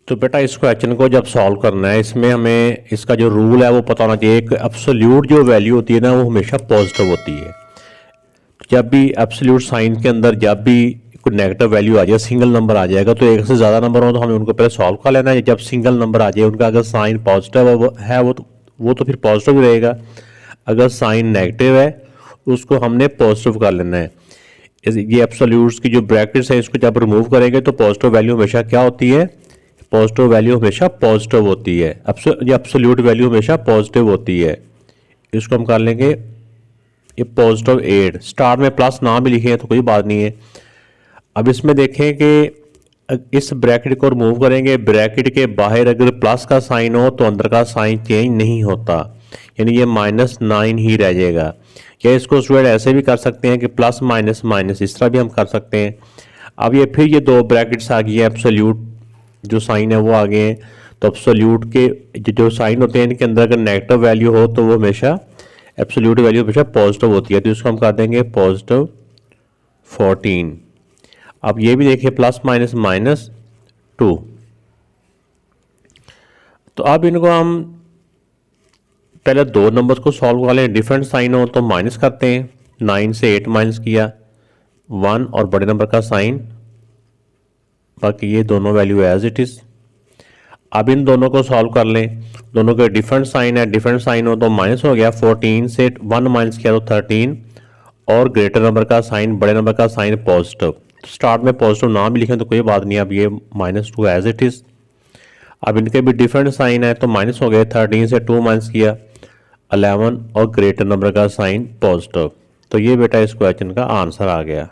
तो बेटा इस क्वेश्चन को जब सॉल्व करना है, इसमें हमें इसका जो रूल है वो पता होना चाहिए। एक एब्सोल्यूट जो वैल्यू होती है ना, वो हमेशा पॉजिटिव होती है। जब भी एब्सोल्यूट साइन के अंदर जब भी कोई नेगेटिव वैल्यू आ जाए, सिंगल नंबर आ जाएगा, तो एक से ज़्यादा नंबर हो तो हमें उनको पहले सॉल्व कर लेना है। जब सिंगल नंबर आ जाए, उनका अगर साइन पॉजिटिव है वो तो फिर पॉजिटिव ही रहेगा। अगर साइन नेगेटिव है उसको हमने पॉजिटिव कर लेना है। ये एब्सोल्यूट्स की जो ब्रैकेट्स है, इसको जब रिमूव करेंगे तो पॉजिटिव वैल्यू हमेशा क्या होती है? पॉजिटिव वैल्यू हमेशा पॉजिटिव होती है। ये एब्सोल्यूट वैल्यू हमेशा पॉजिटिव होती है। इसको हम कर लेंगे ये पॉजिटिव 8। स्टार्ट में प्लस ना भी लिखे हैं तो कोई बात नहीं है। अब इसमें देखें कि इस ब्रैकेट को रिमूव करेंगे, ब्रैकेट के बाहर अगर प्लस का साइन हो तो अंदर का साइन चेंज नहीं होता, यानी ये -9 ही रह जाएगा। या इसको स्टूडेंट ऐसे भी कर सकते हैं कि प्लस माइनस माइनस, इस तरह भी हम कर सकते हैं। अब ये फिर ये दो ब्रैकेट्स आ गई है, एब्सोल्यूट जो साइन है वो आ गए हैं। तो एब्सोल्यूट के जो साइन होते हैं इनके अंदर अगर नेगेटिव वैल्यू हो तो वो हमेशा एब्सोल्यूट वैल्यू हमेशा पॉजिटिव होती है। तो इसको हम कर देंगे पॉजिटिव 14। अब ये भी देखिए प्लस माइनस माइनस 2। तो अब इनको हम पहले दो नंबर्स को सॉल्व कर लें। डिफरेंट साइन हो तो माइनस करते हैं। 9 से 8 माइनस किया, 1 और बड़े नंबर का साइन, बाकी ये दोनों वैल्यू एज इट इज। अब इन दोनों को सॉल्व कर लें। दोनों के डिफरेंट साइन है, डिफरेंट साइन हो तो माइनस हो गया। 14 से 1 माइनस किया तो 13 और ग्रेटर नंबर का साइन, बड़े नंबर का साइन पॉजिटिव। स्टार्ट में पॉजिटिव ना भी लिखें तो कोई बात नहीं। अब ये -2 एज इट इज। अब इनके भी डिफरेंट साइन है तो माइनस हो गए। 13 से 2 माइनस किया 11 और ग्रेटर नंबर का साइन पॉजिटिव। तो ये बेटा इस क्वेश्चन का आंसर आ गया।